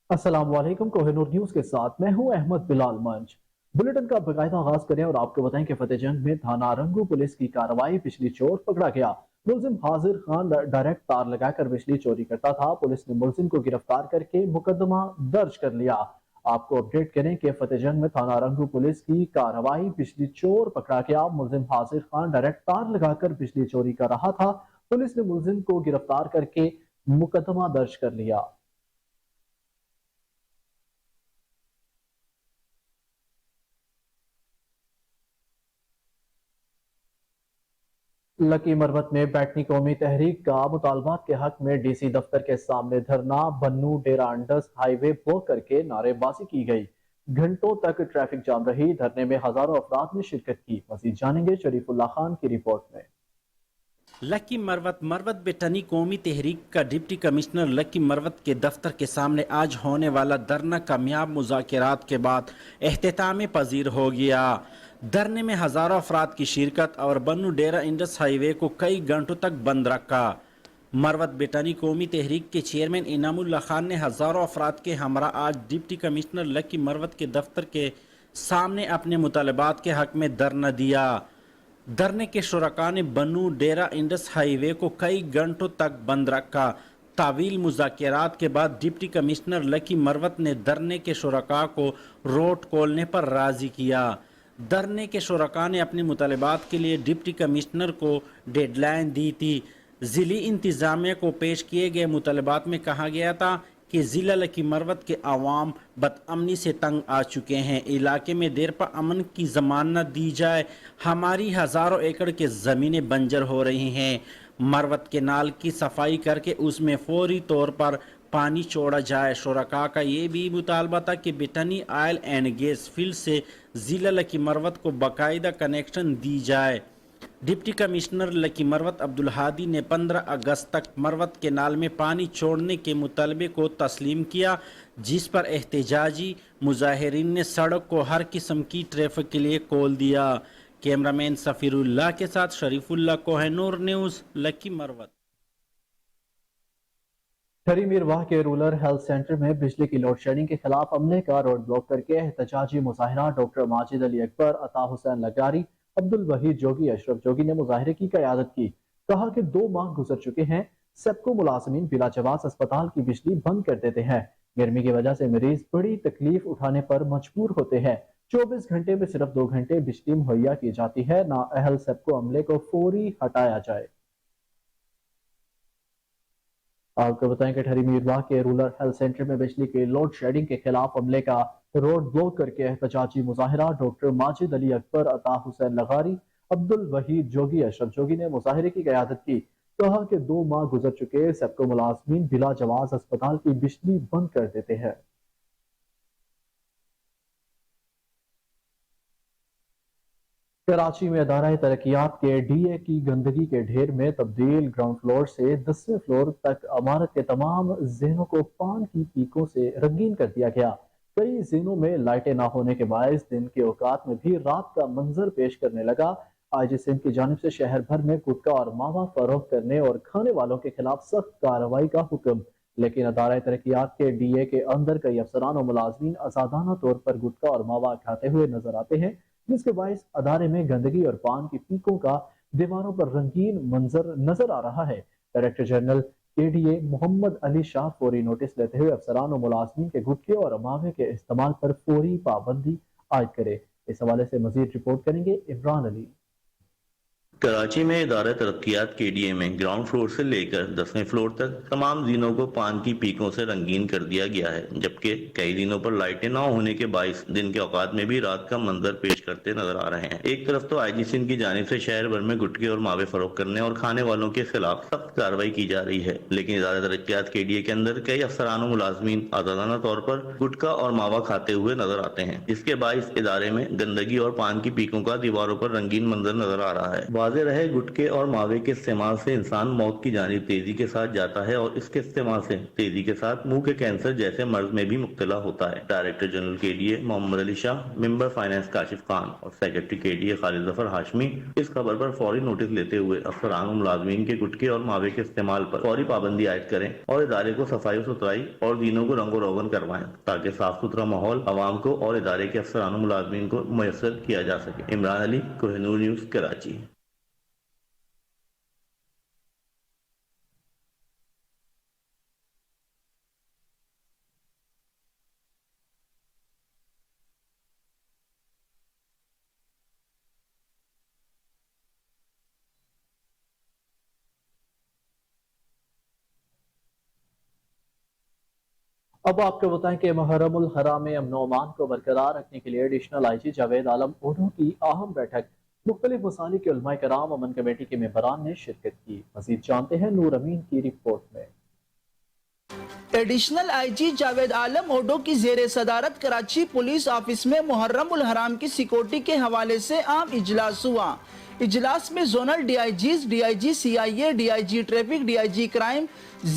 अस्सलाम वालेकुम। कोहिनूर न्यूज के साथ मैं हूं अहमद बिलाल मंच। बुलेटिन का बाकायदा आगाज करें और आपको बताएं कि फतेह जंग में थाना रंगू पुलिस की कार्रवाई, बिजली चोर पकड़ा गया। मुलजिम हाजिर खान डायरेक्ट तार लगाकर बिजली चोरी करता था। पुलिस ने मुलजिम को गिरफ्तार करके मुकदमा दर्ज कर लिया। आपको अपडेट करें कि फतेह जंग में थाना रंगू पुलिस की कार्रवाई, बिजली चोर पकड़ा गया। मुलजिम हाजिर खान डायरेक्ट तार लगाकर बिजली चोरी कर रहा था। पुलिस ने मुलजिम को गिरफ्तार करके मुकदमा दर्ज कर लिया। लकी मरवत में बैठनी कौमी तहरीक का मुतालबात के हक में डीसी दफ्तर के सामने धरना, बन्नू डेरा अंडस हाईवे ब्लॉक करके नारेबाजी की गई। घंटों तक ट्रैफिक जाम रही। धरने में हजारों अफराद ने शिरकत की। मजीद जानेंगे शरीफुल्लाह खान की रिपोर्ट में। लकी मरवत बेटनी कौमी तहरीक का डिप्टी कमिश्नर लकी मरवत के दफ्तर के सामने आज होने वाला धरना कामयाब मुज़ाकरात के बाद एख्तिताम पजीर हो गया। धरने में हजारों अफराद की शिरकत और बन्नू डेरा इंडस हाईवे को कई घंटों तक बंद रखा। मरवत बेटनी कौमी तहरीक के चेयरमैन इनामुल्लाह खान ने हजारों अफराद के हमरा आज डिप्टी कमिश्नर लकी मरवत के दफ्तर के सामने अपने मुतालबात के हक में धरना दिया। धरने के शुरका ने बन्नू डेरा इंडस हाईवे को कई घंटों तक बंद रखा। तावील मुज़ाकरात के बाद डिप्टी कमिश्नर लकी मरवत ने धरने के शुरका को रोड खोलने पर राजी किया। धरने के शुरका ने अपने मुतालबात के लिए डिप्टी कमिश्नर को डेडलाइन दी थी। ज़िली इंतज़ामिया को पेश किए गए मुतालबात में कहा गया था कि ज़िला लकी मरवत के अवाम बदअमनी से तंग आ चुके हैं। इलाके में देर पर अमन की ज़मानत दी जाए। हमारी हज़ारों एकड़ के ज़मीनें बंजर हो रही हैं। मरवत के नाल की सफाई करके उसमें फौरी तौर पर पानी छोड़ा जाए। शुरका का ये भी मुतालबा था कि Bettany oil and gas field से ज़िला लकी मरवत को बाकायदा कनेक्शन दी जाए। Deputy commissioner lucky Marwat Abdul Hadi ने 15 अगस्त तक मरवत के नाल में पानी छोड़ने के मुतालबे को तस्लीम किया, जिस पर एहतजाजी मुजाहिरीन ने सड़क को हर किस्म की ट्रैफिक के लिए खोल दिया। कैमरामैन सफीरुल्लाह के साथ शरीफुल्लाह, कोहिनूर न्यूज़, लकी मरवत। ठरी मीरवाह के रूरल हेल्थ सेंटर में बिजली की लोड शेडिंग के खिलाफ अमले का रोड ब्लॉक करके एहतजाजी मुजाहिरा। डॉक्टर माजिद अली अकबर, अता हुसैन लगारी, अब्दुल वहीद जोगी, अशरफ जोगी ने मुजाहिरे की क़यादत की। कहा कि 2 माह गुजर चुके हैं, सबको मुलाजमीन बिला जवाब अस्पताल की बिजली बंद कर देते हैं। गर्मी की वजह से मरीज बड़ी तकलीफ उठाने पर मजबूर होते हैं। 24 घंटे में सिर्फ 2 घंटे बिजली मुहैया की जाती है। ना अहल सबको अमले को फौरी हटाया जाए। आपको बताएं कि ठरी मीरवाह के रूरल हेल्थ सेंटर में बिजली के लोड शेडिंग के खिलाफ अमले का रोड ब्लॉक करके एहतजाजी मुजाहिरा। डॉक्टर माजिद अली अकबर, अता हुसैन लगारी, अब्दुल वहीद जोगी, अशरफ जोगी ने मुजाहिरे की क़यादत की। कहा कि 2 माह गुजर चुके, सबको मुलाजमीन बिला जवाज अस्पताल की बिजली बंद कर देते हैं। कराची में अदारा तरक्यात के डीए की गंदगी के ढेर में तब्दील। ग्राउंड फ्लोर से 10वें फ्लोर तक इमारत के तमाम ज़ेनों को पान की पीकों से रंगीन कर दिया गया। कई ज़ेनों में लाइटें ना होने के बायस दिन के औकात में भी रात का मंजर पेश करने लगा। आईजी सिंध की जानिब से शहर भर में गुटखा और मावा फरोख्त करने और खाने वालों के खिलाफ सख्त कार्रवाई का हुक्म। लेकिन अदारा तरक्यात के डीए के अंदर कई अफसरान और मुलाजमीन आजादाना तौर पर गुटखा और मावा खाते हुए नजर आते हैं, जिसके बायस अदारे में गंदगी और पान की पीकों का दीवारों पर रंगीन मंजर नजर आ रहा है। Director general KDA Mohammad Ali Shah फौरी नोटिस लेते हुए अफसरान और मुलाजमीन के गुटखे और अमावे के इस्तेमाल पर फौरी पाबंदी आयद करे। इस हवाले से मजीद रिपोर्ट करेंगे इमरान अली। कराची में इदारा तरक्यात केडीए में ग्राउंड फ्लोर से लेकर 10वें फ्लोर तक तमाम जीनों को पान की पीकों से रंगीन कर दिया गया है, जबकि कई दिनों पर लाइटें ना होने के बायस दिन के औकात में भी रात का मंजर पेश करते नजर आ रहे हैं। एक तरफ तो आईजी सिंध की जानिब से शहर भर में गुटखे और मावे फरोख्त करने और खाने वालों के खिलाफ सख्त कार्रवाई की जा रही है, लेकिन इदारा तरक्यात केडीए के अंदर कई अफसरान और मुलाजमीन आजादाना तौर पर गुटखा और मावा खाते हुए नजर आते हैं, जिसके बायस इदारे में गंदगी और पान की पीकों का दीवारों पर रंगीन मंजर नजर आ रहा है। واضح رہے گٹکے اور ماوے کے استعمال سے انسان موت کی جانب تیزی کے ساتھ جاتا ہے اور اس کے استعمال سے تیزی کے ساتھ منہ کے کینسر جیسے مرض میں بھی مبتلا ہوتا ہے۔ ڈائریکٹر جنرل KDA محمد علی شاہ، ممبر فائنانس کاشف خان اور سیکرٹری KDA خالد ظفر ہاشمی اس خبر پر فوری نوٹس لیتے ہوئے افسران و ملازمین کے گٹکے اور ماوے کے استعمال پر فوری پابندی عائد کریں اور ادارے کو صفائی ستھرائی اور دینوں کو رنگ و روغن کروائیں تاکہ صاف ستھرا ماحول عوام کو اور ادارے کے افسران و ملازمین کو میسر کیا جا سکے۔ عمران علی، کوہ نور نیوز، کراچی۔ اب آپ کو بتائیں کہ محرم الحرام میں امن و امان کو برقرار رکھنے کے لیے ایڈیشنل IG جاوید عالم اوڈھو کی اہم بیٹھک، مختلف مسالک کے علماء کرام امن کمیٹی کے ممبران نے شرکت کی۔ مزید جانتے ہیں نور امین کی رپورٹ میں۔ ایڈیشنل IG جاوید عالم اوڈھو کی زیر صدارت کراچی پولیس آفس میں محرم الحرام کی سیکورٹی کے حوالے سے عام اجلاس ہوا۔ اجلاس میں zonal DIGs، DIG CIA، DIG traffic, DIG crime,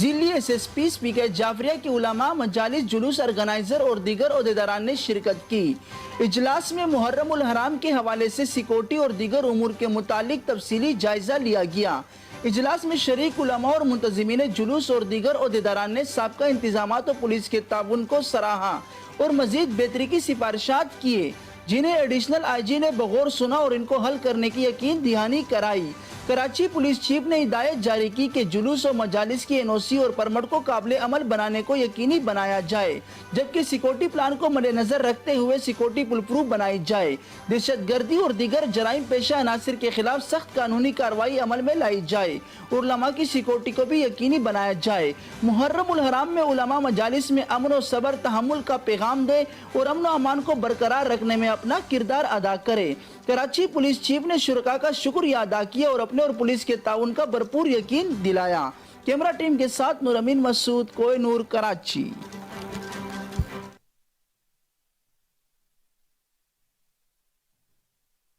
ضلعی SSP سپیکر جعفریہ کے علماء، مجالس، جلوس آرگنائزر اور دیگر عہدیداران نے شرکت کی۔ اجلاس میں محرم الحرام کے حوالے سے سیکورٹی اور دیگر امور کے متعلق تفصیلی جائزہ لیا گیا۔ اجلاس میں شریک علماء اور منتظمین جلوس اور دیگر عہدیداران نے سابقہ انتظامات و پولیس کے تعاون کو سراہا اور مزید بہتری کی سفارشات کیے، جنہیں ایڈیشنل IG نے بغور سنا اور ان کو حل کرنے کی یقین دہانی کرائی۔ کراچی پولیس چیف نے ہدایت جاری کی کہ جلوس و مجالس کی NOC اور پرمٹ کو قابل عمل بنانے کو یقینی بنایا جائے، جبکہ سیکورٹی پلان کو مد نظر رکھتے ہوئے سیکورٹی پل پروف بنائی جائے، دہشت گردی اور دیگر جرائم پیشہ عناصر کے خلاف سخت قانونی کارروائی عمل میں لائی جائے اور علماء کی سیکورٹی کو بھی یقینی بنایا جائے۔ محرم الحرام میں علماء مجالس میں امن و صبر تحمل کا پیغام دے اور امن و امان کو برقرار رکھنے میں اپنا کردار ادا کرے۔ کراچی پولیس چیف نے شرکاء کا شکریہ ادا کیا اور اپنے اور پولیس کے تعاون کا بھرپور یقین دلایا۔ کیمرہ ٹیم کے ساتھ نور امین مسعود، کوہ نور، کراچی۔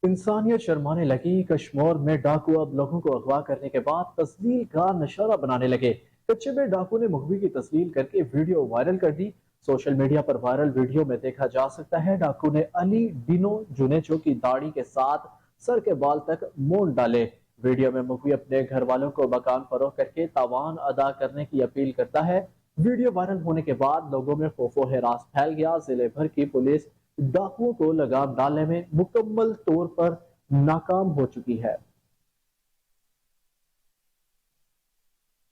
انسانیت شرمانے لگی، کشمور میں ڈاکو اب لوگوں کو اغوا کرنے کے بعد تسلیل کا نشانہ بنانے لگے۔ کچے میں ڈاکو نے مخبی کی تسلیل کر کے ویڈیو وائرل کر دی۔ سوشل میڈیا پر وائرل ویڈیو میں دیکھا جا سکتا ہے ڈاکو نے علی ڈینو جنیچو کی داڑھی کے ساتھ سر کے بال تک مونڈ ڈالے۔ ویڈیو میں مخبی اپنے گھر والوں کو مکان فروخت کر کے تاوان ادا کرنے کی اپیل کرتا ہے۔ ویڈیو وائرل ہونے کے بعد لوگوں میں خوف و ہراس پھیل گیا۔ ضلع بھر کی پولیس ڈاکوؤں کو لگام ڈالنے میں مکمل طور پر ناکام ہو چکی ہے۔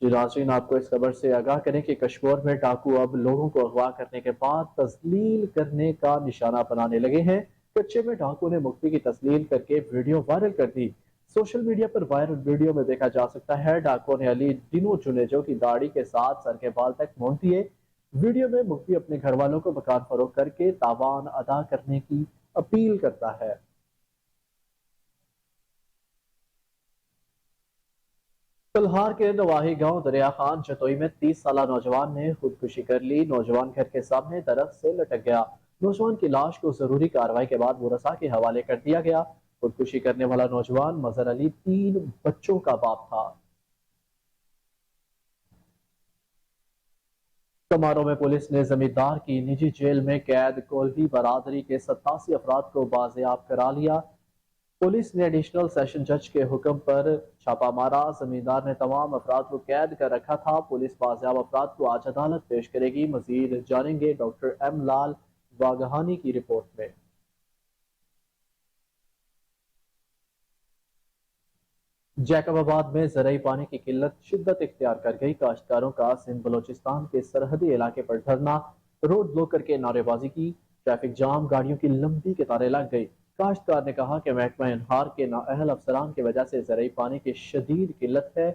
ناظرین، آپ کو اس خبر سے آگاہ کریں کہ کشمور میں ڈاکو اب لوگوں کو اغوا کرنے کے بعد تذلیل کرنے کا نشانہ بنانے لگے ہیں۔ کچے میں ڈاکو نے مخفی کی تسلیل کر کے ویڈیو وائرل کر دی۔ سوشل میڈیا پر وائرل ویڈیو میں دیکھا جا سکتا ہے ڈاکو نے علی ڈینو جنیچو کی داڑھی کے ساتھ سر کے بال تک مونڈ دیے۔ ویڈیو میں مخفی اپنے گھر والوں کو مکان فروخت کر کے تاوان ادا کرنے کی اپیل کرتا ہے۔ کلہار کے نواحی گاؤں دریا خان جتوئی میں 30 سالہ نوجوان نے خودکشی کر لی۔ نوجوان گھر کے سامنے درخت سے لٹک گیا۔ نوجوان کی لاش کو ضروری کارروائی کے بعد ورثاء کے حوالے کر دیا گیا۔ خودکشی کرنے والا نوجوان مظہر علی 3 بچوں کا باپ تھا۔ کماروں میں پولیس نے زمیندار کی نجی جیل میں قید کولوی برادری کے 87 افراد کو بازیاب کرا لیا۔ پولیس نے ایڈیشنل سیشن جج کے حکم پر چھاپا مارا۔ زمیندار نے تمام افراد کو قید کر رکھا تھا۔ پولیس بازیاب افراد کو آج عدالت پیش کرے گی۔ مزید جانیں گے ڈاکٹر ایم لال واگہانی کی رپورٹ میں۔ جیکب آباد میں زرعی پانی کی قلت شدت اختیار کر گئی۔ کاشتکاروں کا سندھ بلوچستان کے سرحدی علاقے پر دھرنا، روڈ بلاک کر کے نعرے بازی کی، ٹریفک جام، گاڑیوں کی لمبی قطاریں لگ گئی۔ کاشتکار نے کہا کہ محکمہ انہار کے نااہل افسران کی وجہ سے زرعی پانی کی شدید قلت ہے۔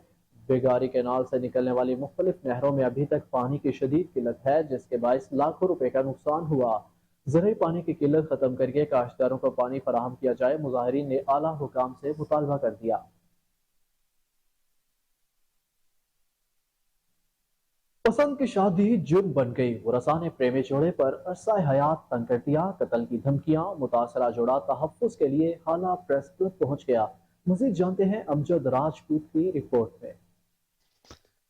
بیگاری کینال سے نکلنے والی مختلف نہروں میں ابھی تک پانی کی شدید قلت ہے، جس کے باعث لاکھوں روپے کا نقصان ہوا۔ زرعی پانی کی قلت ختم کر کے کاشتکاروں کو پانی فراہم کیا جائے۔ مظاہرین نے اعلیٰ حکام سے مطالبہ کر دیا۔ پسند کی شادی جرم بن گئی۔ ورثاء نے پریمی جوڑے پر عرصہ حیات تنگ کر دیا۔ قتل کی دھمکیاں، متاثرہ جوڑا تحفظ کے لیے حالہ پریس کلب پہنچ گیا۔ मजीद जानते हैं अमजद राजपूत की रिपोर्ट में।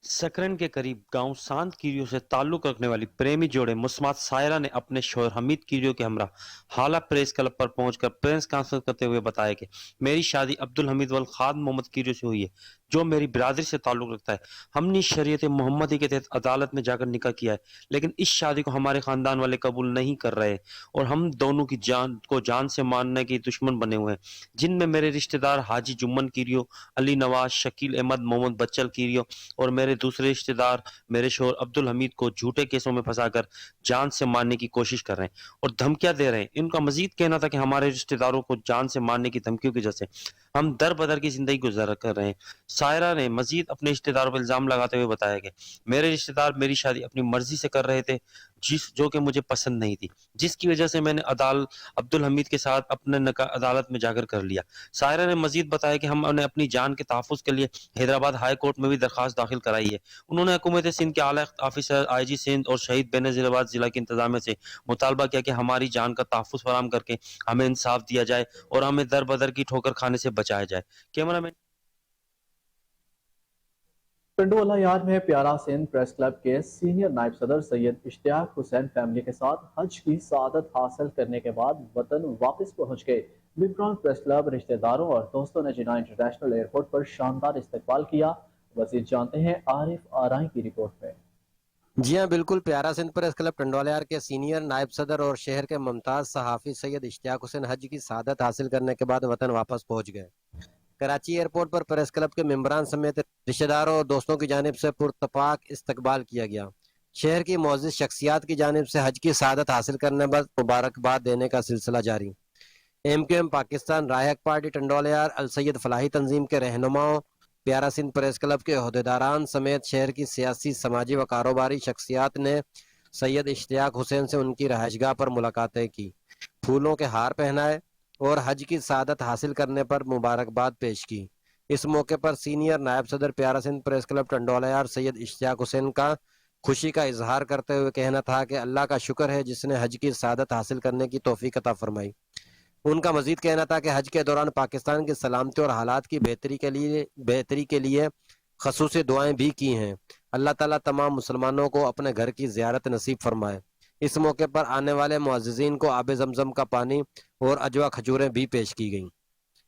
सकरन के करीब गांव सांत कीरियो से ताल्लुक रखने वाली प्रेमी जोड़े मुस्मात सायरा ने अपने शोहर हमीद कीरियो के हमरा हाला प्रेस क्लब पर पहुंचकर प्रेस कॉन्फ्रेंस करते हुए बताया कि मेरी शादी अब्दुल हमीद वल खाद मोहम्मद कीरियो से हुई है, जो मेरी बिरादरी से ताल्लुक रखता है। हमने शरीयत मोहम्मदी के तहत अदालत में जाकर निकाह किया है, लेकिन इस शादी को हमारे खानदान वाले कबूल नहीं कर रहे और हम दोनों की जान से मारने के दुश्मन बने हुए हैं, जिनमें मेरे रिश्तेदार हाजी जुम्मन कीरियो, अली नवाज, शकील अहमद, मोहम्मद बच्चल कीरियो और मेरे दूसरे रिश्तेदार मेरे शोहर अब्दुल हमीद को झूठे केसों में फंसाकर जान से मारने की कोशिश कर रहे हैं और धमकियां दे रहे हैं। इनका मजीद कहना था कि हमारे रिश्तेदारों को जान से मारने की धमकियों की वजह से हम दर बदर की जिंदगी गुजार कर रहे हैं। सायरा ने मजीद अपने रिश्तेदारों पर इल्जाम लगाते हुए बताया कि मेरे रिश्तेदार मेरी शादी अपनी मर्जी से कर रहे थे, जो कि मुझे पसंद नहीं थी, जिसकी वजह से मैंने अब्दुल हमीद के साथ अपने निकाह अदालत में जाकर कर लिया। सायरा ने मजीद बताया कि हमने अपनी जान के तहफ़्फ़ुज़ के लिए हैदराबाद हाई कोर्ट में भी दरखास्त दाखिल कराई है। उन्होंने हुकूमत सिंध के आला ऑफिसर IG सिंध और शहीद बेनज़ीराबाद जिला की इंतजामिया से मुतालबा किया कि हमारी जान का तहफ़्फ़ुज़ फराहम करके हमें इंसाफ दिया जाए और हमें दर बदर की ठोकर खाने से बचाया जाए। कैमरामैन टंडोला यार्ड में प्यारा सिंध प्रेस क्लब के सीनियर नायब सदर सैयद इश्तियाक हुसैन फैमिली के साथ हज की सआदत हासिल करने के बाद वतन वापस पहुंच गए। बिमरान प्रेस क्लब रिश्तेदारों और दोस्तों ने जिन्ना इंटरनेशनल एयरपोर्ट पर शानदार इस्तकबाल किया। मज़ीद जानते हैं आरिफ आराई की रिपोर्ट में। जी हाँ, बिल्कुल। प्यारा सिंध प्रेस क्लब टंडोला के सीनियर नायब सदर और शहर के मुमताज सहाफ़ी सैयद इश्तियाक हुसैन हज की सआदत हासिल करने के बाद वतन वापस पहुंच गए। कराची एयरपोर्ट पर प्रेस क्लब के मेंबरान समेत रिश्तेदारों और दोस्तों की जानिब से पुरतपाक इस्तकबाल किया गया। शहर की मोअज़्ज़िज़ शख्सियात की जानिब से हज की सआदत हासिल करने पर मुबारकबाद देने का सिलसिला जारी। MQM पाकिस्तान रायहक पार्टी टंडोला अल सैयद फलाही तंजीम के रहनुमाओं, प्यारा सिंध प्रेस क्लब के अहदेदारान समेत शहर की सियासी, समाजी व कारोबारी शख्सियात ने सैयद इश्तियाक हुसैन से उनकी रहायशगाह पर मुलाकातें की, फूलों के हार पहनाए और हज की सआदत हासिल करने पर मुबारकबाद पेश की। इस मौके पर सीनियर नायब सदर प्यारा सिंध प्रेस क्लब टंडोला सैयद इश्तियाक हुसैन का खुशी का इजहार करते हुए कहना था कि अल्लाह का शुक्र है जिसने हज की सआदत हासिल करने की तौफीक अता फरमाई। उनका मजीद कहना था कि हज के दौरान पाकिस्तान की सलामती और हालात की बेहतरी के लिए खसूसी दुआएं भी की हैं। अल्लाह ताला तमाम मुसलमानों को अपने घर की ज़ियारत नसीब फरमाए। इस मौके पर आने वाले मुअज़्ज़िज़ीन को आब ज़मज़म का पानी और अजवा खजूरें भी पेश की गईं।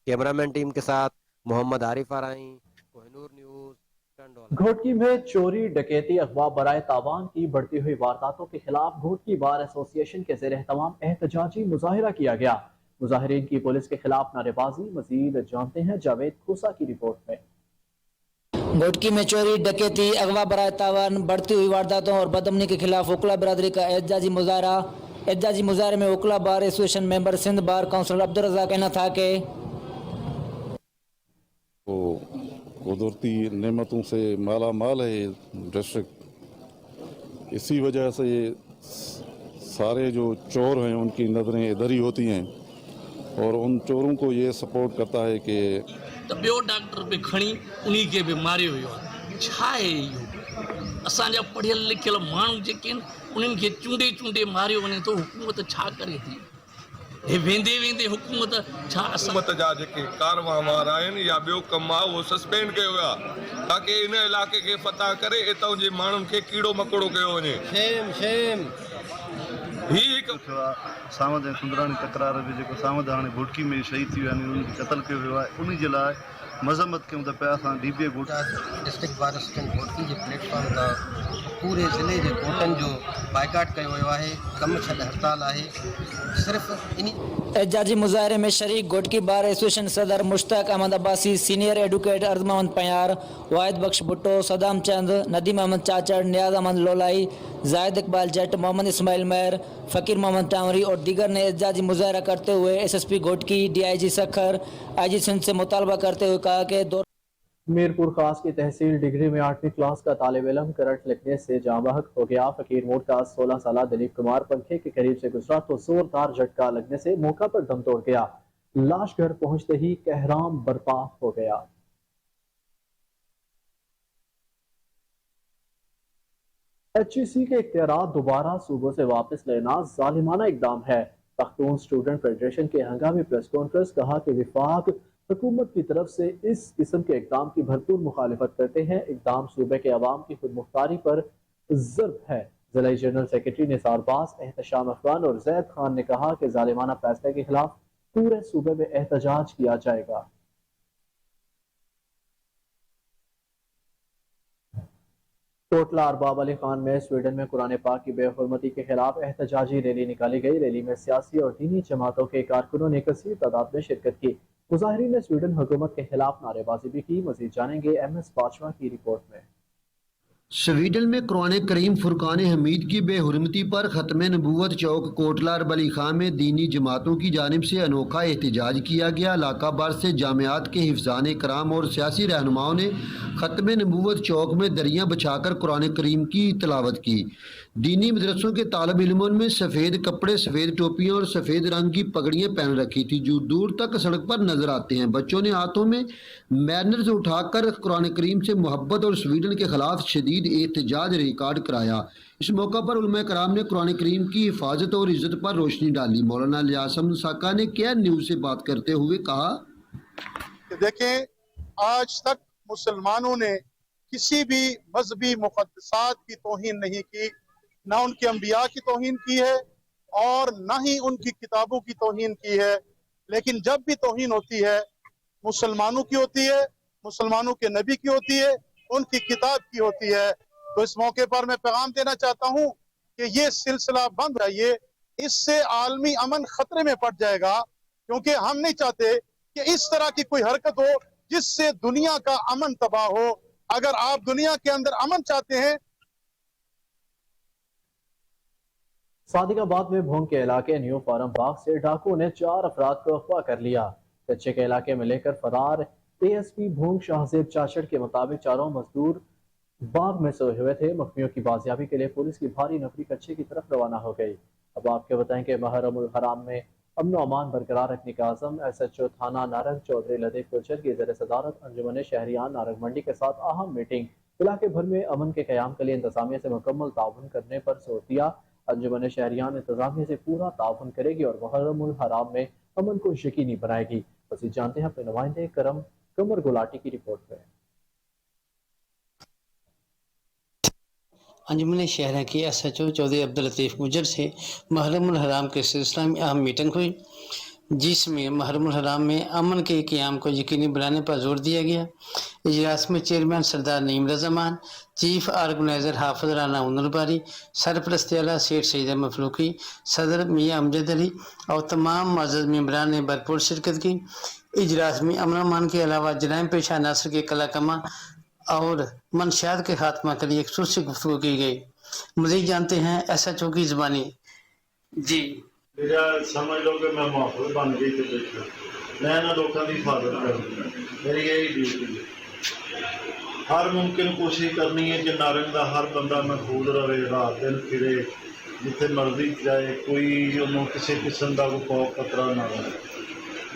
कैमरामैन टीम के साथ मोहम्मद आरिफ आराई, कोहिनूर न्यूज़, टंडोला। घोटकी में चोरी, डकैती, अगवा बराए तावान की बढ़ती हुई वारदातों के खिलाफ घोटकी बार एसोसिएशन के ज़ेर एहतमाम एहतजाजी मुजाहिरा किया गया। मुजाहिरीन की पुलिस के खिलाफ नारेबाजी। मजीद जानते हैं जावेद खोसा की रिपोर्ट में। घोटकी में चोरी, डकैती, अगवा बराए तावान, बढ़ती हुई वारदातों और बदअमनी के खिलाफ ओकला बरादरी का एहतजाजी मुजाहरा। एहतजाजी मुजाहरे में ओकला बार एसोसिएशन मेंबर सिंध बार काउंसिलर अब्दुल रज़ाक कहना था कि कुदरती नेमतों से माला माल है डिस्ट्रिक्ट, इसी वजह से सारे जो चोर हैं उनकी नज़रें इधर ही होती हैं और उन चोरों को ये सपोर्ट करता है कि तो ॿियो डॉक्टर पे खणी उन्हीं के बि मारियो वियो आहे। छा आहे इहो? असांजा पढ़ियल लिखियल माण्हू जेके आहिनि उन्हनि खे चूंडे चूंडे मारियो वञे थो। हुकूमत छा करे थी? हे वेंदे वेंदे हुकूमत छा हुकूमत जा जेके कारवां वार आहिनि या ॿियो कमु आहे उहो सस्पेंड कयो वियो आहे ताकी इन इलाइक़े खे फतह करे हितां जे माण्हुनि खे कीड़ो मकोड़ो कयो वञे। ही हिकु सामद ऐं सुंदराणी तकरार बि जेको सामद हाणे घोटकी में शहीद थी विया आहिनि उन्हनि खे क़तल कयो वियो आहे। उन जे लाइ मज़म्मत कयूं त पिया असां DBA district bar association Ghotki जे प्लेटफॉर्म तां पूरे ज़िले जे कोर्टनि जो बाइकाट कयो वियो आहे। कमु छॾ हड़ताल आहे। सिर्फ़ इन एहतजाजी मुजाहरे में शरीक घोटकी बार एसोसिएशन सदर मुश्ताक अहमद अब्बासी, सीनियर एडवोकेट अर्ज़ मोहम्मद पयार, वाहिद बख्श भुट्टो, सदाम चंद, नदीम अहमद चाचड़, नियाज अहमद लोलाई, जाहिद इकबाल जट, मोहम्मद इस्माइल मैर, फ़कीर मोहम्मद टावरी और दीगर ने एहतजाजी मुजाहरा करते हुए SSP Ghotki, DIG Sukkur, IG Sindh से मुतालबा करते हुए कहा कि मीरपुर खास की तहसील डिग्री में 8वीं क्लास का तालिब इल्म करंट लगने से जाँ बहक हो गया। फकीर मोड़ का 16 साल दिलीप कुमार पंखे के करीब से गुजरा तो जोरदार झटका लगने से मौका पर दम तोड़ गया। लाश घर पहुंचते ही कहराम बर्पा हो गया। HEC के इख्तियारात दोबारा सूबों से वापस लेना जालिमाना इकदाम है। पख्तून स्टूडेंट फेडरेशन के हंगामी प्रेस कॉन्फ्रेंस कहा कि विफाक हुकूमत की तरफ से इस किस्म के इकदाम की भरपूर मुखालिफत करते हैं। इकदाम सूबे के अवाम की खुद मुख्तारी पर ज़र्ब है। ज़िला जनरल सेक्रेटरी निसार बास, एहतशाम अफगान और जैद खान ने कहा कि जालिमाना फैसले के खिलाफ पूरे सूबे में एहतजाज किया जाएगा। कोटला अरबाब अली खान में स्वीडन में कुरान पाक की बेहुरमती के खिलाफ एहतजाजी रैली निकाली गई। रैली में सियासी और दीनी जमातों के कारकुनों ने कसीर तादाद में शिरकत की। मुजाहिरीन ने स्वीडन हुकूमत के खिलाफ नारेबाजी भी की। मजीद जानेंगे MS बाजवा की रिपोर्ट में। स्वीडन में कुरान करीम फुरकान हमीद की बेहुरमती पर ख़त्म नबूवत चौक कोटला अरब अली खां में दीनी जमातों की जानिब से अनोखा एहतजाज किया गया। इलाका भर से जामियात के हिफ्ज़ान कराम और सियासी रहनुमाओं ने ख़त्म नबूवत चौक में दरियाँ बिछाकर कुरान करीम की तिलावत की। दीनी मदरसों के तालिब इल्मों में सफ़ेद कपड़े, सफ़ेद टोपियाँ और सफ़ेद रंग की पगड़ियाँ पहन रखी थी जो दूर तक सड़क पर नजर आते हैं। बच्चों ने हाथों में बैनर्स उठाकर कुरान करीम से मोहब्बत और स्वीडन के खिलाफ शदीद एहतजाज रिकॉर्ड कराया। इस मौका पर उलमा कराम ने कुरान करीम की हिफाजत और इज्जत पर रोशनी डाली। मौलाना इलियास अहमद साका ने केयर न्यूज़ से बात करते हुए कहा कि देखें, आज तक मुसलमानों ने किसी भी मजहबी मुक़द्दसात की तौहीन नहीं की, ना उनके अंबिया की तौहीन की है और ना ही उनकी किताबों की तौहीन की है। लेकिन जब भी तौहीन होती है मुसलमानों की होती है, मुसलमानों के नबी की होती है, उनकी किताब की होती है। तो इस मौके पर मैं पैगाम देना चाहता हूँ कि ये सिलसिला बंद रहिए, इससे आलमी अमन खतरे में पड़ जाएगा, क्योंकि हम नहीं चाहते कि इस तरह की कोई हरकत हो जिससे दुनिया का अमन तबाह हो। अगर आप दुनिया के अंदर अमन चाहते हैं। सादिकाबाद में भोंग के इलाके न्यू फार्म बाग से डाकुओं ने 4 अफराद को अगवा कर लिया। कच्चे के इलाके में लेकर फरार ASP भोंग शाहजेब चाचड़ के मुताबिक चारों मजदूर बाग में सोए हुए थे। मखमियों की बाजियाबी के लिए पुलिस की भारी नफरी कच्चे की तरफ रवाना हो गई। अब आपको बताएं कि मुहर्रमुल हराम में अमन व अमान बरकरार रखने का आज़म SHO थाना नारंग चौधरी लतीफ़ गुजर की ज़ेर सदारत अंजुमन शहरियान नारंग मंडी के साथ अहम मीटिंग। इलाके भर में अमन के क़याम के लिए इंतजामिया से मुकम्मल ताउन करने पर जोर दिया। अंजुमन शहरियान इंतजामिया से पूरा ताउन करेगी और मुहर्रमुल हराम में अमन को यकीनी बनाएगी। मज़ीद जानते हैं अपने नुमाइंदे कमर गुलाटी की रिपोर्ट में। अंजुमन शहर की SHO चौधरी अब्दुल लतीफ़ गुजर से मुहर्रमुल हराम के सिलसिले में अहम मीटिंग हुई, जिसमें मुहर्रमुल हराम में अमन के क़याम को यकीनी बनाने पर जोर दिया गया। इजलास में चेयरमैन सरदार नईम रज़ामान, चीफ ऑर्गेनाइज़र हाफिज़ राना उन्नरबारी, सरपरस्त आला सेठ सईद मफलूकी, सदर मियाँ अमजद अली और तमाम मअज़्ज़ज़ मेंबरान ने भरपूर शिरकत की। इजलास में अमन अमान के अलावा जराइम पेशा अनासर के कलाकमा और मंशियात के खात्मा के लिए खुसूसी गुफ्तगू की गई। मज़ीद जानते हैं SHO की ज़बानी। जी मेरा समझ लो कि मैं माहौल बन गई तो देखो मैं ना लोगों की हिफाजत करनी, मेरी यही ड्यूटी है। हर मुमकिन कोशिश करनी है कि नारंग का हर बंदा महफूज रहे, रात दिन फिरे, जिथे मर्जी जाए, कोई उन्होंने किसी किस्म का कोई खौफ खतरा ना रहे।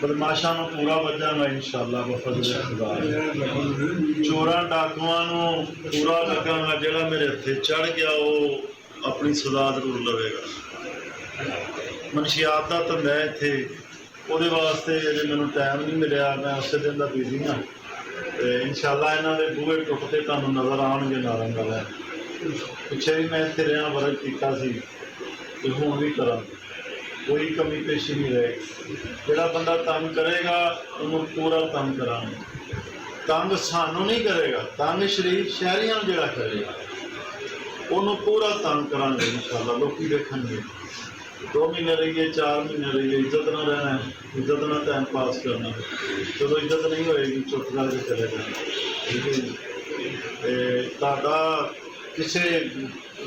बदमाशा पूरा वजांगा इंशाअल्लाह बफज़ल खुदा। चोरां डाकुआं पूरा लगांगा, जिहड़ा मेरे हथे चढ़ गया वो अपनी सजा जरूर लवेगा। मनशियात का तो मैं इत्थे ਉਹਦੇ वास्ते अजे मैनू टाइम नहीं मिलिया, मैं उस दिन का बिजी हाँ। तो इंशाअल्लाह इन्हों के बूहे टुटते तुहानू नज़र आउणगे नारंग वाले। पिछे भी मैं इत्थे रहा वर्क किया तो हुण भी करा, कोई कमी पेशी नहीं रहेगी। जिहड़ा बंदा तंग करेगा उन्होंने पूरा तंग करांगे। तंग सानू नहीं करेगा, तंग शहरियां जिहड़ा करेगा उन्होंने पूरा तंग करांगे इंशाअल्लाह। लोग देखेंगे 2 महीने रहिए, 4 महीने रहिए, इज्जत ना रहना है, इज्जत ना टाइम पास करना। जो इज्जत नहीं होएगी चुप करके चले जाना, ठीक है जी। ताड़ा किसी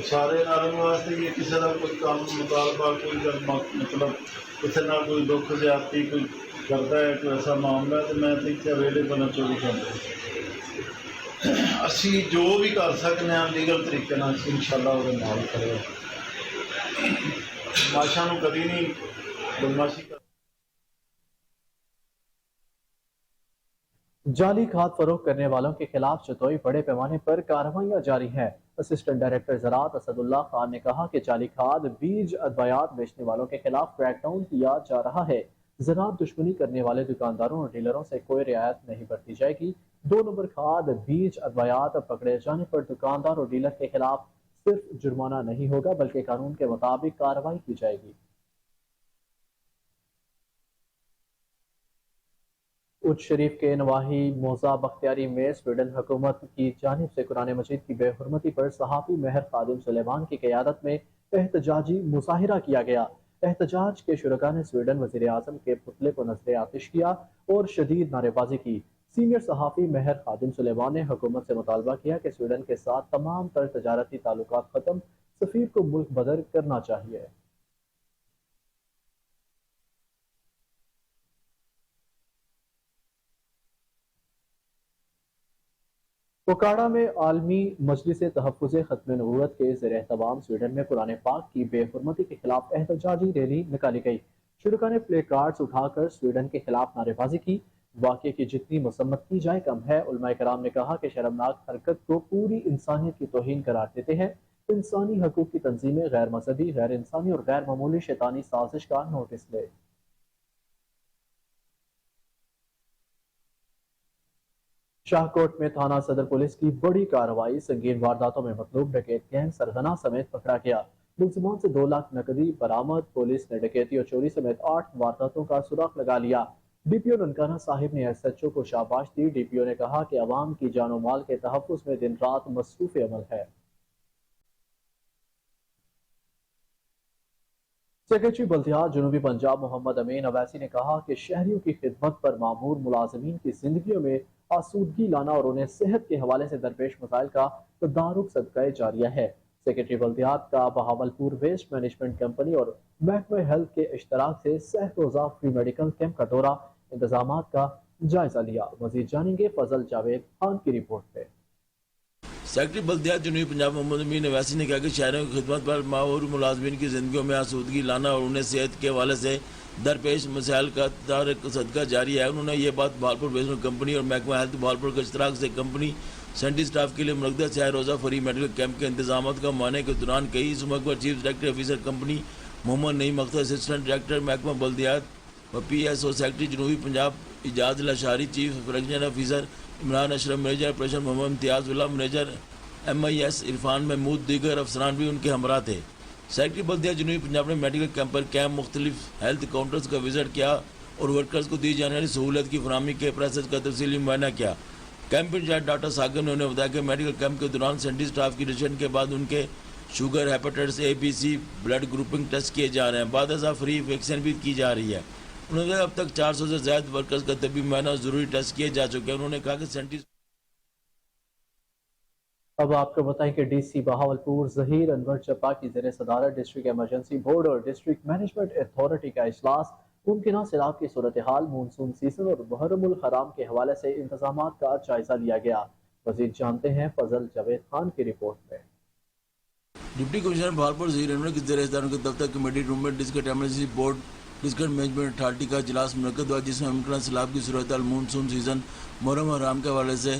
सारे नारंग वास्ते ये किसी का कोई काम मुतालबा कोई मतलब किसी ना कोई दुख ज्यादती कोई करता है, कोई ऐसा मामला है तो मैं तो इतने अवेलेबल हाँ 24 घंटे। असी जो भी कर सकते हैं लीगल तरीके इंशाअल्लाह वो नाल करेगा। बदमाशा कभी नहीं बदमाशी कर। जाली खाद फरोख्त करने वालों के खिलाफ चतोई बड़े पैमाने पर कार्रवाइयां जारी हैं। असिस्टेंट डायरेक्टर ज़राअत असदुल्लाह खान ने कहा कि जाली खाद बीज अद्वयात बेचने वालों के खिलाफ क्रैकडाउन किया जा रहा है। ज़राअत दुश्मनी करने वाले दुकानदारों और डीलरों से कोई रियायत नहीं बरती जाएगी। 2 नंबर खाद, बीज, अद्वियात पकड़े जाने पर दुकानदार और डीलर के खिलाफ सिर्फ जुर्माना नहीं होगा बल्कि कानून के मुताबिक कार्रवाई की जाएगी। उच्च शरीफ के नवाही मोजा बख्तियारी में स्वीडन हुकूमत की जानिब से कुरान मजीद की बेहुरमती पर सहाफ़ी महर खादिम सुलेमान की क़यादत में एहतजाजी मुजाहिरा किया गया। एहतजाज के शुरका ने स्वीडन वज़ीर आज़म के पुतले को नजर आतिश किया और शदीद नारेबाजी की। सीनियर सहाफ़ी महर खादिम सुलेमान ने हुकूमत से मुतालबा किया कि स्वीडन के साथ तमाम तर तजारती ताल्लुकात ख़त्म, सफ़ीर को मुल्क बदर करना चाहिए। कोकाड़ा में आलमी मजलिस तहफ़्फ़ुज़ ख़त्म नबूवत के ज़ेर एहतमाम स्वीडन में कुरान पाक की बेहुरमती के खिलाफ एहतजाजी रैली निकाली गई। शुरका ने प्ले कार्ड्स उठाकर स्वीडन के खिलाफ नारेबाजी की। वाक़े की जितनी मसम्मत की जाए कम है। उलमाए कराम ने कहा कि शर्मनाक हरकत को पूरी इंसानियत की तौहीन करार देते हैं। इंसानी हकूक़ की तंजीमें गैर मजहबी, गैर इंसानी और गैर मामूली शैतानी साजिश का नोटिस ले। शाहकोट में थाना सदर पुलिस की बड़ी कार्रवाई, संगीन वारदातों में मतलूब डकैत गैंग सरगना समेत पकड़ा गया। मुलजिमान से 2 लाख नकदी बरामद। पुलिस ने डकैती और चोरी समेत 8 वारदातों का सुराग लगा लिया। डीपीओ ननकाना साहिब ने एसएचओ को शाबाश दी। डीपीओ ने कहा कि अवाम की जानो माल के तहफ़्फ़ुज़ में दिन रात मसरूफ़ अमल है। सेक्रेटरी बल्दियात जनूबी पंजाब मोहम्मद अमीन अवैसी ने कहा कि शहरियों की खिदमत पर मामूर मुलाजमीन की जिंदगियों में आसूदगी लाना और उन्हें सेहत के हवाले से दरपेश मसाइल का तदारुक सदका जारिया है। सेक्रेटरी बल्दियात का बहावलपुर वेस्ट मैनेजमेंट कंपनी और महकमा हेल्थ के इश्तराक से सह रोज़ा फ्री मेडिकल कैंप का दौरा, इंतजामात का जायजा लिया। मजीद जानेंगे फजल जावेद खान की रिपोर्ट पे। सेक्रेटरी बल्दियात जनूबी पंजाब मोहम्मद अमीन अवैसी ने कहा कि शहरों की खिदमत पर माहौर मुलाजमीन की जिंदगियों में आसूदगी लाना और उन्हें सेहत के हवाले से दरपेश मसाइल का तदारुक सदका जारी है। उन्होंने ये बात बहावलपुर वेस्ट कंपनी और महकमा हेल्थ बहावलपुर के इश्तराक से कंपनी सेंट्री स्टाफ के लिए मुनक़्क़िद सह रोज़ा फ्री मेडिकल कैंप के इंतजाम का माने के दौरान कई इस मौके पर chief director officer company Mohammad Naeem Akhtar, assistant director महकमा बल्दियात व PSO सेक्रेटरी जनूबी Punjab Ijaz Lashari, chief production officer Imran Ashraf, manager operation Mohammad Imtiaz Ullah, manager MIS Irfan Mehmood, दीगर अफसरान भी उनके हमरा थे। सेक्रेटरी बल्दियात जनूबी पंजाब ने मेडिकल कैंप पर कैंप मुख्तलिफ हेल्थ काउंटर्स का विजिट किया और वर्कर्स को दी जाने वाली सहूलत की फराहमी के प्रोसेस का तफसीली मुआयना किया। कैंप इंचार्ज डॉक्टर सागर ने उन्हें बताया कि मेडिकल कैंप के दौरान सेंट्री स्टाफ की रिजन के बाद उनके sugar, hepatitis A, B, C blood grouping test किए जा रहे हैं। बाद ऐसा फ्री वैक्सीन भी की जा रही है। उन्होंने अब तक 400 से ज़्यादा वर्कर्स का तबी मुआयना जरूरी टेस्ट किए जा चुके हैं। उन्होंने कहा कि सेंट्री अब आपको बताएं कि DC बहावलपुर ज़हीर अनवर चप्पा की ज़ेर सदारत डिस्ट्रिक्ट एमरजेंसी बोर्ड और डिस्ट्रिक्ट मैनेजमेंट अथॉरिटी का इजलास मुमकिन सैलाब की सूरत हाल, मानसून सीजन और मुहर्रमुल हराम के हवाले से इंतजाम का जायजा लिया गया। मज़ीद जानते हैं फजल जावेद खान की रिपोर्ट में। डिप्टी कमिश्नर बहावलपुर ज़हीर अनवर की ज़ेर सदारत के दफ्तर कमेटी रूम में district emergency board district management authority का इजलास मुनक़्क़िद हुआ, जिसमें मुमकिन सैलाब की सूरत हाल, मानसून सीजन, मुहर्रम हराम के हवाले से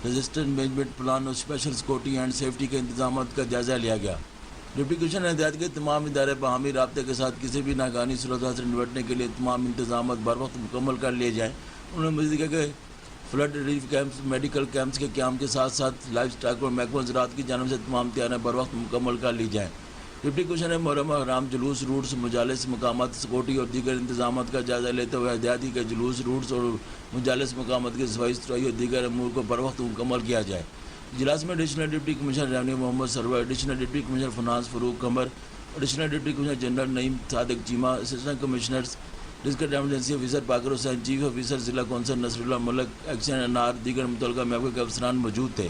रजिस्टर्ड मैनेजमेंट प्लान और स्पेशल सिक्योरिटी एंड सेफ्टी के इंतजाम का जायजा लिया गया। डिप्टी कमिश्नर ने हिदायत की तमाम इदारे बाहमी राब्ते के साथ किसी भी नाकानी सूरत से निपटने के लिए तमाम इंतजाम बर वक्त मुकम्मल कर लिए जाएँ। उन्होंने मज़ीद कहा कि flood relief camps, medical camps के क़याम के साथ साथ लाइफ स्टॉक और महकमा ज़राअत की जानिब से तमाम तैयारियाँ बर वक्त मुकम्मल कर ली जाएँ। डिप्टी कमिश्नर ने मुहर्रम हराम जुलूस, रूट्स, मुजालिस, मकामात, सिक्योरिटी और दीगर इंतजाम का जायजा लेते हुए हिदायत के जुलूस, रूट्स और मुजालिस मकामात की सफाई सुथराई और दीगर अमूर को बर वक्त मुकम्मल किया जाए। इजलास में additional deputy commissioner revenue Mohammad Sarwar, additional deputy commissioner finance Farooq Qamar, additional deputy commissioner general Naeem Sadiq Cheema, assistant commissioners district emergency officer Baqir Hussain, chief officer जिला council Nasrullah Malik, action NR, दीगर मुतल्लिका महकमे के अफसरान मौजूद थे।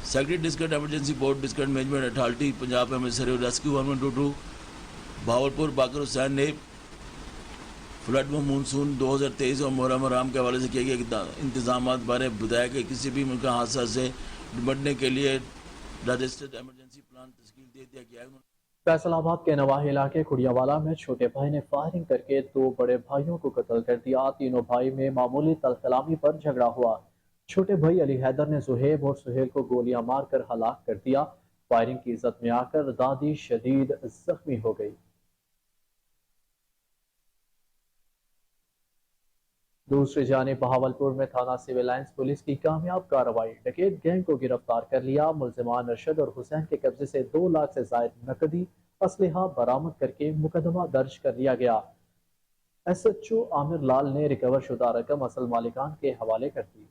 Secretary district emergency board district management authority Punjab emergency rescue 122 Bahawalpur Baqir Hussain ने flood व मानसून 2023 और मुहर्रम हराम के हवाले से किए गए इंतजाम बारे बताया कि किसी भी मुल्क हादसा से निपटने के लिए रजिस्टर्ड एमरजेंसी प्लान तश्कील दे दिया गया है। फैसलाबाद के नवाही इलाके खुड़ियावाला में छोटे भाई ने फायरिंग करके 2 बड़े भाइयों को कत्ल कर दिया। तीनों भाई में मामूली तलखलामी पर झगड़ा हुआ। छोटे भाई अली हैदर ने सुहेब और सुहेल को गोलियां मारकर हलाक कर दिया। फायरिंग की इज्जत में आकर दादी शदीद जख्मी हो गई। दूसरी जानिब बहावलपुर में थाना सिविल लाइंस पुलिस की कामयाब कार्रवाई, डकैत गैंग को गिरफ्तार कर लिया। मुलजिमान अरशद और हुसैन के कब्जे से 2 लाख से जायद नकदी असलहा बरामद करके मुकदमा दर्ज कर लिया गया। SHO आमिर लाल ने रिकवर शुदा रकम असल मालिकान के हवाले कर दी।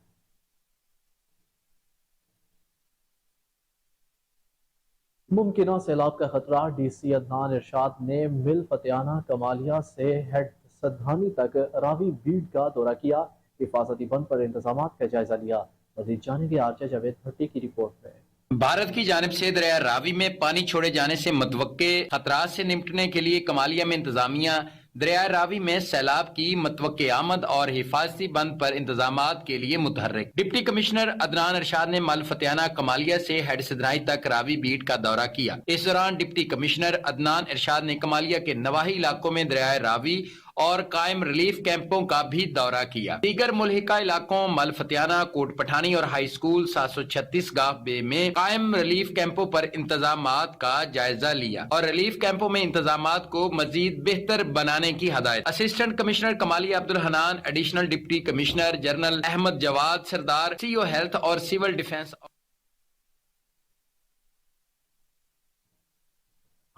मुमकिना सैलाब का खतरा, DC अदनान इरशाद ने मिल फतेहाना कमालिया से हेड सद्धानी तक रावी बीड का दौरा किया, हिफाजती बंद पर इंतजाम का जायजा लिया। मजीद जानेंगे आरजे जावेद भट्टी की रिपोर्ट में। भारत की जानिब से दरिया रावी में पानी छोड़े जाने से मतवक्के खतरात से निपटने के लिए कमालिया में इंतजामिया दरिया रावी में सैलाब की मतवक्के आमद और हिफाजती बंद पर इंतजामात के लिए मुतहर्रिक। डिप्टी कमिश्नर अदनान इरशाद ने मल फतेहाना कमालिया से हेड सदनाई तक रावी बीट का दौरा किया। इस दौरान डिप्टी कमिश्नर अदनान इरशाद ने कमालिया के नवाही इलाकों में दरिया रावी और कायम रिलीफ कैंपों का भी दौरा किया। दीगर मुल्हिका इलाकों मल फतेहाना, कोट पठानी और हाई स्कूल 736 गांव बे में कायम रिलीफ कैंपों पर इंतजामात का जायजा लिया और रिलीफ कैंपों में इंतजामात को मजीद बेहतर बनाने की हदायत। Assistant commissioner Kamalia Abdul Hanan, additional deputy commissioner general Ahmad Jawad Sardar, CO health और सिविल डिफेंस।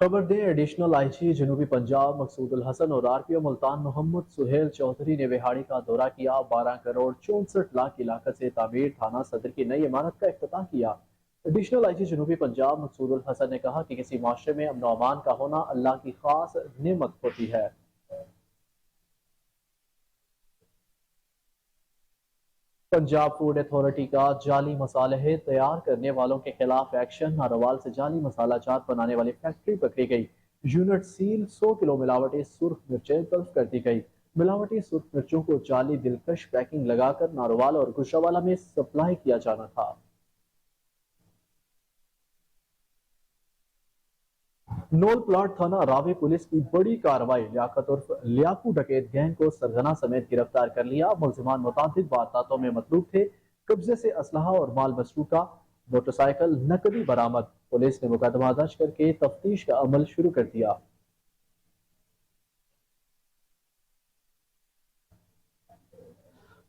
खबर दें, एडिशनल IG जनूबी पंजाब मकसूदुल हसन और RPO मुल्तान मोहम्मद सुहेल चौधरी ने विहाड़ी का दौरा किया। 12 करोड़ 64 लाख की लागत से तामीर थाना सदर की नई इमारत का इफ्तिताह किया। एडिशनल IG जनूबी पंजाब मकसूदुल हसन ने कहा कि किसी माशरे में अमन अमान का होना अल्लाह की खास नेमत होती है। पंजाब फूड अथॉरिटी का जाली मसाले तैयार करने वालों के खिलाफ एक्शन। नारोवाल से जाली मसाला चाट बनाने वाली फैक्ट्री पकड़ी गई। यूनिट सील, 100 किलो मिलावटी सुर्ख मिर्चें तल्फ कर दी गई। मिलावटी सुर्ख मिर्चों को जाली दिलकश पैकिंग लगाकर नारोवाल और गुजरावाला में सप्लाई किया जाना था। नोल प्लाट थाना रावी पुलिस की बड़ी कार्रवाई, लियाकत उर्फ लियाकू डकैत गैंग को सरगना समेत गिरफ्तार कर लिया। मुलजिमान मुतादिद वारदातों में मतलूब थे। कब्जे से असलहा और माल मसरूका, मोटरसाइकिल, नकदी बरामद। पुलिस ने मुकदमा दर्ज करके तफ्तीश का अमल शुरू कर दिया।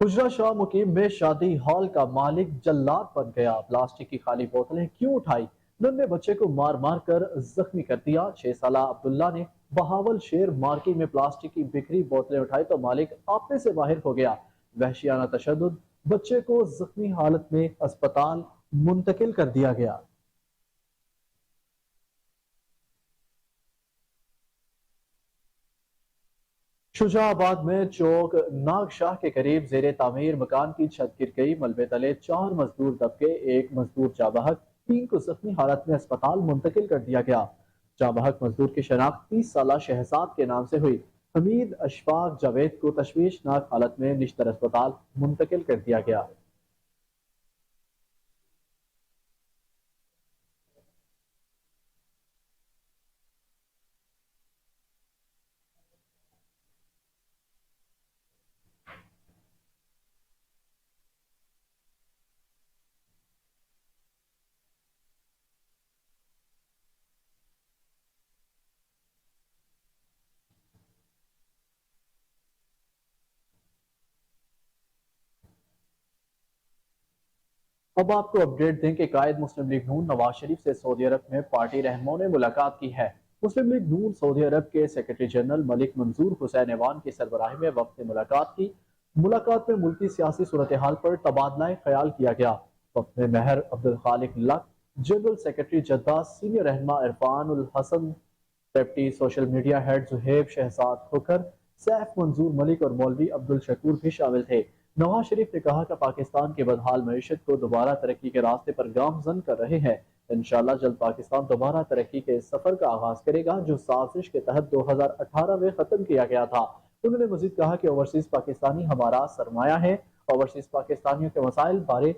हुजरा शाह मुकीम में शादी हॉल का मालिक जल्लाद बन गया। प्लास्टिक की खाली बोतलें क्यों उठाई, नन्हे बच्चे को मार मार कर जख्मी कर दिया। 6 साला अब्दुल्ला ने बहावल शेर मार्केट में प्लास्टिक की बिखरी बोतलें उठाई तो मालिक आपे से बाहर हो गया। वहशियाना तशद्दुद, बच्चे को जख्मी हालत में अस्पताल मुंतकिल कर दिया गया। शुजाबाद में चौक नागशाह के करीब जेरे तामीर मकान की छत गिर गई। मलबे तले 4 मजदूर दबके, 1 मजदूर जाबहक, 3 को जख्मी हालत में अस्पताल मुंतकिल कर दिया गया। जाबहक मजदूर की शनाख्त 30 साला शहजाद के नाम से हुई। हमीद अशफाक जावेद को तशवीशनाक हालत में निश्तर अस्पताल मुंतकिल कर दिया गया। अब आपको अपडेट दें कि कायद मुस्लिम लीग नून नवाज शरीफ से सऊदी अरब में पार्टी रहनुमाओं ने मुलाकात की है। मुस्लिम लीग नून सऊदी अरब के सेक्रेटरी जनरल मलिक मंजूर हुसैन ऐवान की सरबराही में वक्त ने मुलाकात की। मुलाकात में मुल्की सियासी सूरत हाल पर तबादला ख्याल किया गया। वक्त में Mehar Abdul Khaliq Lak, general secretary Jeddah, senior रहनुमा Irfan ul Hassan, deputy social media head Zuhaib Shahzad Khokhar, Saif Manzoor Malik और मौलवी अब्दुल शकूर भी शामिल थे। नवाज शरीफ ने कहा कि पाकिस्तान के बदहाल मईशत को दोबारा तरक्की के रास्ते पर गामजन कर रहे हैं। इंशाअल्लाह जल्द पाकिस्तान दोबारा तरक्की के सफर का आगाज करेगा जो साजिश के तहत 2018 में खत्म किया गया था। उन्होंने मजीद कहा कि ओवरसीज पाकिस्तानी हमारा सरमाया है। ओवरसीज पाकिस्तानियों के मसाइल बारे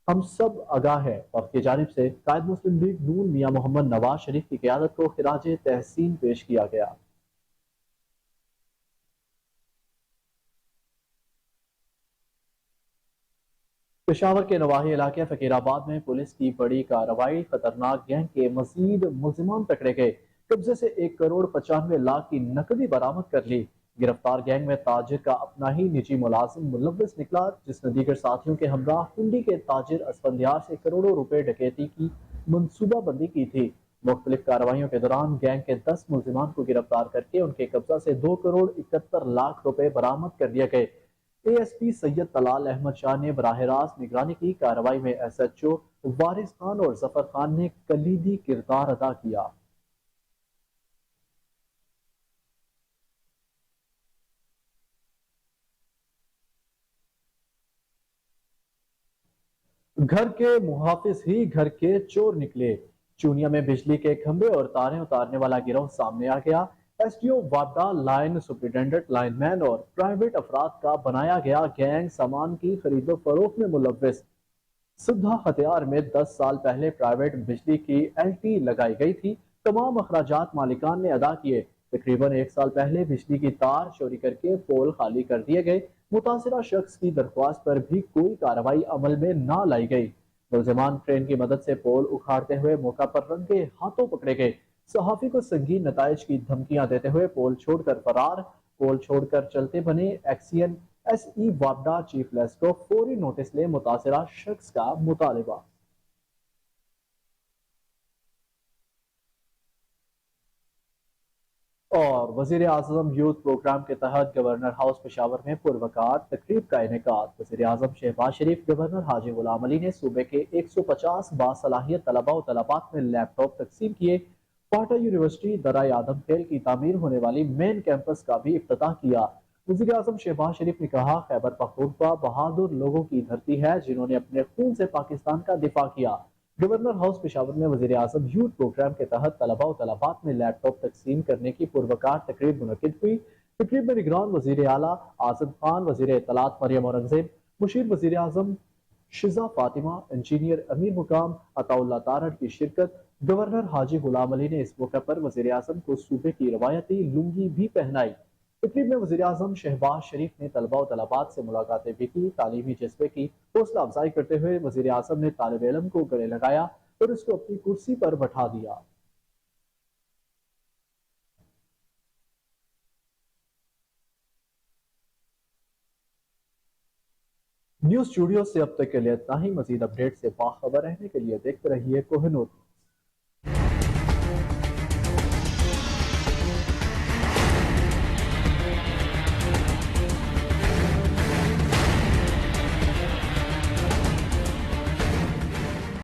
हम सब आगाह है। वक्त की जानिब से कायद मुस्लिम लीग नून मियां मोहम्मद नवाज शरीफ की क़यादत को खिराज तहसीन पेश किया गया। पेशावर के नवाही इलाके फकीराबाद में पुलिस की बड़ी कार्रवाई, खतरनाक गैंग के मजीद मुलजिमान पकड़े गए। कब्जे से 1 करोड़ 95 लाख की नकदी बरामद कर ली। गिरफ्तार गैंग में ताजिर का अपना ही निजी मुलाजिम मुलव्विस निकला, जिसने दीगर साथियों के हमरा हुंडी के ताजिर असफंदियार से करोड़ों रुपए डकैती की मनसूबाबंदी की थी। मुख्तलिफ कार्रवाइयों के दौरान गैंग के 10 मुलजिमान को गिरफ्तार करके उनके कब्जा से 2 करोड़ 71 लाख रुपए बरामद कर दिए गए। ASP सैयद तलाल अहमद शाह ने बराह रास्त निगरानी की। कार्रवाई में SHO वारिस खान और जफर खान ने कलीदी किरदार अदा किया। घर के मुहाफिज ही घर के चोर निकले। चूनिया में बिजली के खंभे और तारें उतारने वाला गिरोह सामने आ गया। SDO वापडा, लाइन सुपरिटेंडेंट, लाइनमैन और प्राइवेट अफराद का बनाया गया गैंग सामान की खरीदो फरोख्त में मुलव्विस। सुधा हथियार में 10 साल पहले प्राइवेट बिजली की LT लगाई गई थी। तमाम अखराजात मालिकान ने अदा किए। तकरीबन 1 साल पहले बिजली की तार चोरी करके पोल खाली कर दिए गए। मुतासिरा शख्स की दरख्वास्त पर भी कोई कार्रवाई अमल में ना लाई गई। मुलजिमान ट्रेन की मदद से पोल उखाड़ते हुए मौका पर रंगे हाथों पकड़े गए। सहाफी को संगीन नताइज की धमकियां देते हुए पोल छोड़कर फरार। पोल छोड़कर चलते बने एक्सियन SE वापडा चीफ लेस को फौरी नोटिस ले मुतासिरा शख्स का मुतालिबा। और वजीर आजम यूथ प्रोग्राम के तहत गवर्नर हाउस पेशावर में पुरवकार तकरीब का इनेकाद। वजीर आजम शहबाज शरीफ गवर्नर हाजी गुलाम अली ने सूबे के 150 बासलाहियत तलबा और तलबात में लैपटॉप तकसीम किए। पाटा यूनिवर्सिटी दराए आदम खेल की तामीर होने वाली मेन कैंपस का भी इफ्तिताह किया। वजीर आजम शहबाज शरीफ ने कहा, खैबर पख्तूनख्वा बहादुर लोगों की धरती है जिन्होंने अपने खून से पाकिस्तान का दिफा किया। गवर्नर हाउस पेशावर में वजीर आजम यूथ प्रोग्राम के तहत तलबा और तलबात में लैपटॉप तकसीम करने की पुरवकार तकरीब मुनक्किद हुई। तकरीब में निगरान वजीर आला आसिफ खान, वजीर इत्तलात मरियम औरंगजेब, मुशीर वजीर आजम शिजा फातिमा, इंजीनियर अमीर मुकाम अताउल्लाह तारड़ की शिरकत। गवर्नर हाजी गुलाम अली ने इस मौके पर वजीर आजम को सूबे की रवायती लुंगी भी पहनाई। तकरीब में वजीर आजम शहबाज शरीफ ने तलबा और तलबात से मुलाकातें भी की। तालीमी जज्बे की हौसला अफजाई करते हुए वजीर आजम ने तालिब इल्म को गले लगाया और उसको अपनी कुर्सी पर बैठा दिया। न्यूज स्टूडियो से अब तक के लिए इतना ही। मजीद अपडेट से बाखबर रहने के लिए देखते रहिए कोहिनूर।